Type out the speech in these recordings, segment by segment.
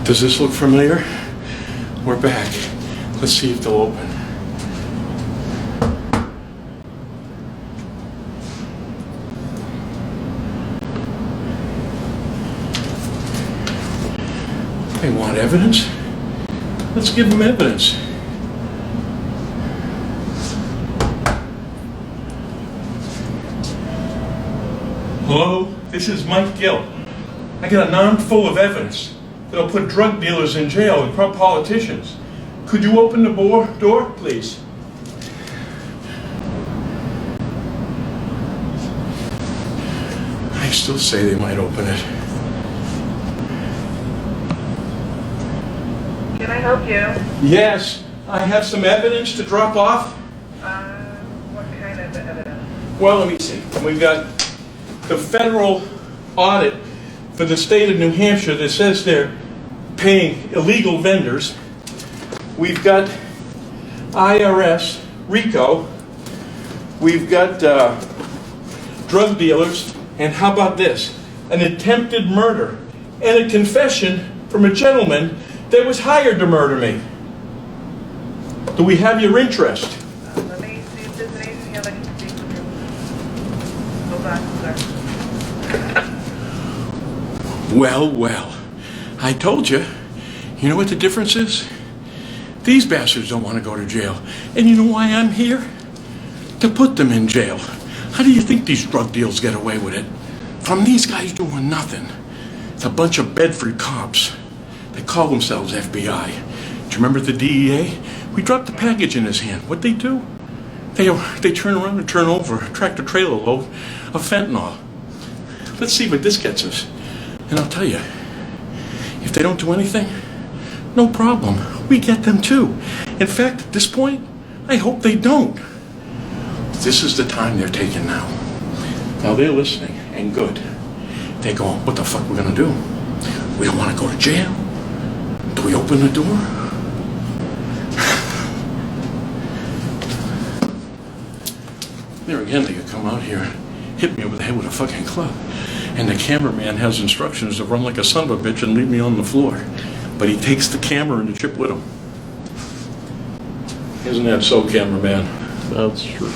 Does this look familiar? We're back. Let's see if they'll open. They want evidence? Let's give them evidence. Hello, this is Mike Gill. I got an arm full of evidence that'll put drug dealers in jail and corrupt politicians. Could you open the door, please? I still say they might open it. Can I help you? Yes, I have some evidence to drop off. What kind of evidence? Well, let me see. We've got the federal audit for the state of New Hampshire that says they're paying illegal vendors. We've got IRS, RICO. We've got drug dealers. And how about this? An attempted murder and a confession from a gentleman that was hired to murder me. Do we have your interest? Let me see if there's anything else I can speak with you. Hold on, sir. Well, I told you. You know what the difference is? These bastards don't want to go to jail. And you know why I'm here? To put them in jail. How do you think these drug deals get away with it? From these guys doing nothing. It's a bunch of Bedford cops. They call themselves FBI. Do you remember the DEA? We dropped the package in his hand. What'd they do? They turn around and turn over a tractor-trailer load of fentanyl. Let's see what this gets us. And I'll tell you, if they don't do anything, no problem. We get them too. In fact, at this point, I hope they don't. This is the time they're taking now. Now they're listening, and good. They're going, what the fuck we're gonna do? We don't want to go to jail. Do we open the door? There again, they could come out here and hit me over the head with a fucking club. And the cameraman has instructions to run like a son of a bitch and leave me on the floor. But he takes the camera and the chip with him. Isn't that so, cameraman? That's true.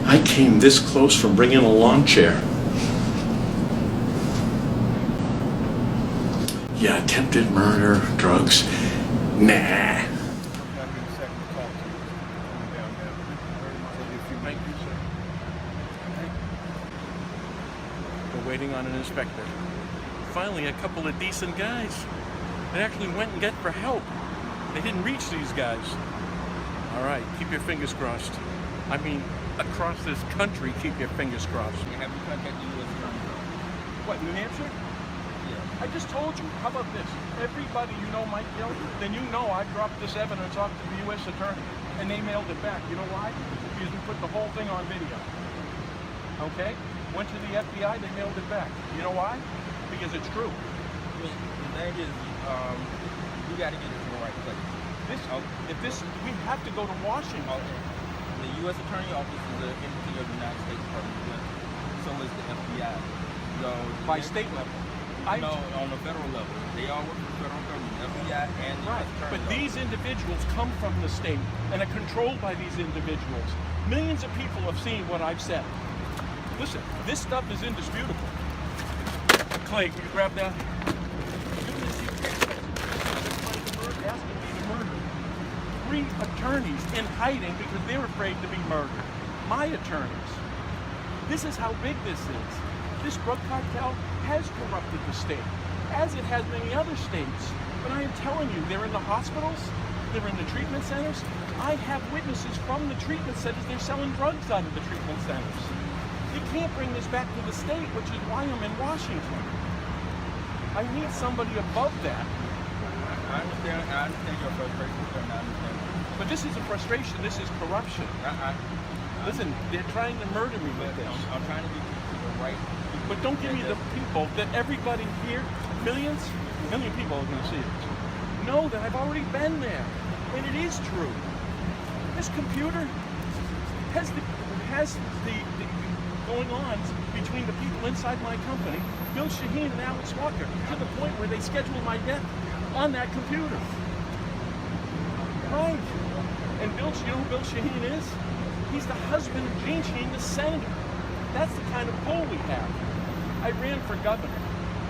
I came this close from bringing a lawn chair. Yeah, attempted murder, drugs. Nah. We're waiting on an inspector. Finally, a couple of decent guys. They actually went and got for help. They didn't reach these guys. All right, keep your fingers crossed. I mean, across this country, keep your fingers crossed. Have you contacted US Attorney? What, New Hampshire? Yeah. I just told you. How about this? Everybody you know Mike Gill, then you know I dropped this evidence off to the US Attorney, and they mailed it back. You know why? Because we put the whole thing on video. Okay? Went to the FBI, they mailed it back. You know why? Because it's true. I mean, the thing is, we got to get it to the right place. We have to go to Washington. Okay. The U.S. Attorney Office is an entity of the United States Department of Justice. So is the FBI. So By state level. No, on the federal level. They all work for the federal government, FBI and the Right, U.S. Attorney but Office. these individuals come from the state and are controlled by these individuals. Millions of people have seen what I've said. Listen, this stuff is indisputable. Clay, can you grab that? Asking me to murder 3 attorneys in hiding because they're afraid to be murdered. My attorneys. This is how big this is. This drug cartel has corrupted the state, as it has many other states. But I am telling you, they're in the hospitals, they're in the treatment centers. I have witnesses from the treatment centers. They're selling drugs out of the treatment centers. You can't bring this back to the state, which is why I'm in Washington. I need somebody above that. I understand your frustration, and I understand. But this isn't frustration, this is corruption. Listen, they're trying to murder me with this. I'm trying to get you to the right people. But don't give me the people that everybody here, million people are going to see this, know that I've already been there. And it is true. This computer has the going on between the people inside my company, Bill Shaheen and Alex Walker, to the point where they scheduled my death on that computer. Right. And Bill, you know who Bill Shaheen is? He's the husband of Jean Shaheen, the senator. That's the kind of pull we have. I ran for governor.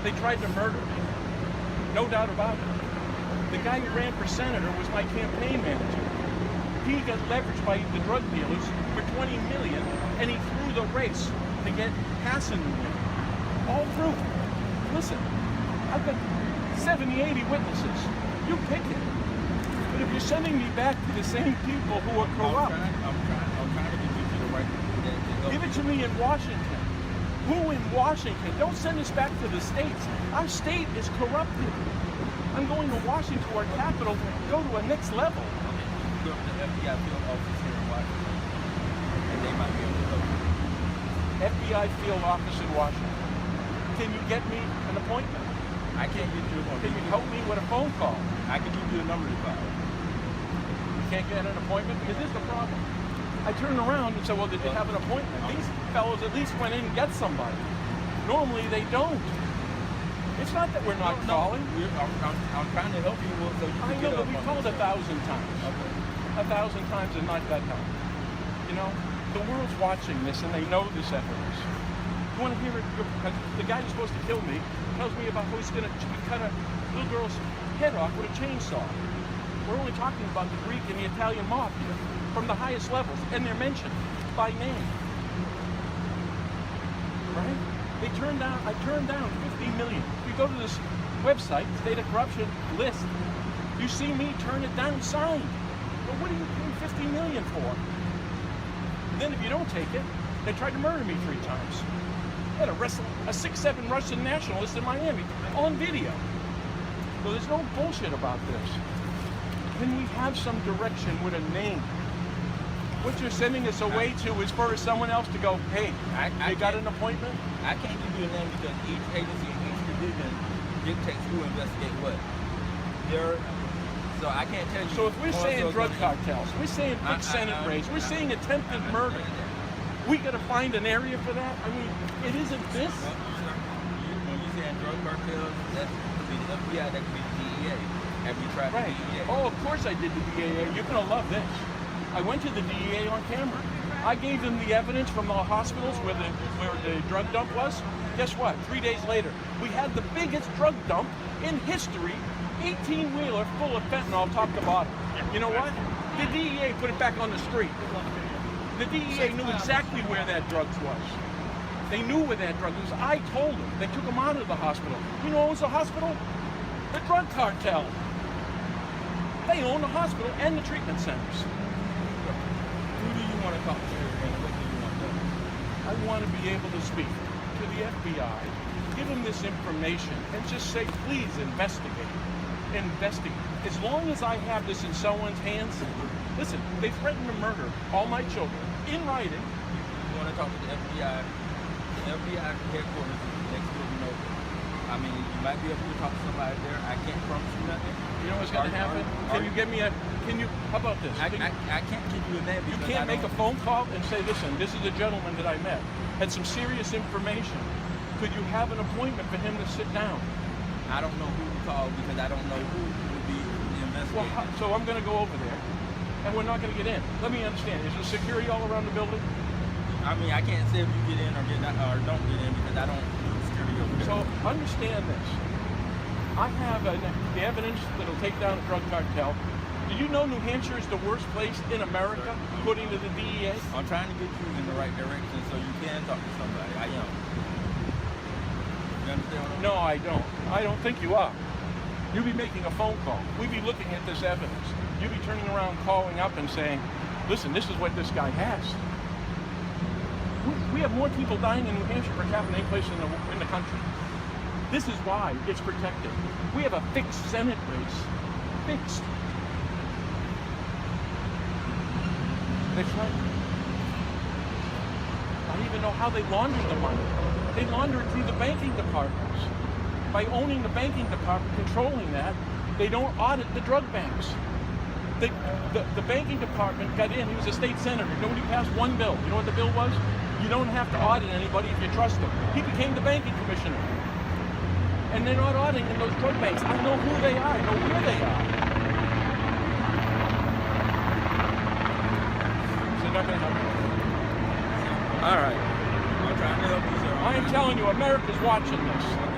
They tried to murder me. No doubt about it. The guy who ran for senator was my campaign manager. He got leveraged by the drug dealers for $20 million, and he threw the race to get Hassan in. All through. Listen, I've got 70, 80 witnesses. You pick it. But if you're sending me back to the same people who are corrupt, I'm trying to get you to the right. give it to me in Washington. Who in Washington? Don't send us back to the states. Our state is corrupted. I'm going to Washington, to our capital, go to a next level. Go to the FBI field office here in Washington, and they might be able to help you. FBI field office in Washington. Can you get me an appointment? I can't get you an appointment. Can you help me with a phone call? I can give you a number to call. You can't get an appointment? Because this is the problem. I turn around and say, well, did you have an appointment? These fellows at least went in and get somebody. Normally they don't. It's not that we're not calling. I'm trying to help you so you can I know, get but we called 1,000 times. Okay. 1,000 times and not that help. You know, the world's watching this and they know this evidence. You want to hear it? The guy who's supposed to kill me tells me about how he's going to cut a little girl's head off with a chainsaw. We're only talking about the Greek and the Italian mafia from the highest levels, and they're mentioned by name. Right? I turned down 50 million. If you go to this website, State of Corruption list, you see me turn it down, signed. But what are you paying 50 million for? And then if you don't take it, they tried to murder me 3 times. I had a 6'7" Russian nationalist in Miami on video. So there's no bullshit about this. Can we have some direction with a name? What you're sending us away to is for someone else to go, hey, I got an appointment? I can't give you a name because each agency and each division dictates who investigate what. So I can't tell you. So if we're saying drug cartels, we're saying big Senate race, we're saying attempted murder, we got to find an area for that? I mean, it isn't this. When you saying drug cartels, that could be the FBI, that could be the DEA. Have you tried the DEA? Oh, of course I did the DEA. You're going to love this. I went to the DEA on camera. I gave them the evidence from the hospitals where the drug dump was. Guess what? 3 days later, we had the biggest drug dump in history, 18-wheeler full of fentanyl top to bottom. You know what? The DEA put it back on the street. The DEA knew exactly where that drug was. They knew where that drug was. I told them. They took them out of the hospital. You know what was the hospital? The Drug Cartel. They own the hospital and the treatment centers. Who do you want to talk to and what do you want to do? I want to be able to speak to the FBI, give them this information, and just say, please investigate. Investigate. As long as I have this in someone's hands, listen, they threatened to murder all my children in writing. You want to talk to the FBI? The FBI headquarters is next door, you know. I mean, you might be able to talk to somebody there. I can't promise you nothing. You know what's going to happen? Can you give me how about this? I can't give you a name. You can't make a phone call and say, listen, this is a gentleman that I met, had some serious information. Could you have an appointment for him to sit down? I don't know who to call because I don't know who would be the investigator. Well, so I'm going to go over there, and we're not going to get in. Let me understand. Is there security all around the building? I mean, I can't say if you get in or don't get in because I don't do security over there. So understand this. I have the evidence that'll take down a drug cartel. Did you know New Hampshire is the worst place in America, according to the DEA? I'm trying to get you in the right direction so you can talk to somebody. I am. You understand what I'm saying? No, I don't. I don't think you are. You'll be making a phone call. We'll be looking at this evidence. You'll be turning around, calling up and saying, listen, this is what this guy has. We have more people dying in New Hampshire per capita than any place in the country. This is why it's protected. We have a fixed Senate race. Fixed. That's right. I don't even know how they laundered the money. They launder it through the banking departments. By owning the banking department, controlling that, they don't audit the drug banks. The banking department got in. He was a state senator. Nobody passed one bill. You know what the bill was? You don't have to audit anybody if you trust them. He became the banking commissioner. And they're not auditing in those drug banks. I know who they are. I know where they are. So they're not going to help you. All right. I'm trying to help you, sir. I am telling you, America's watching this.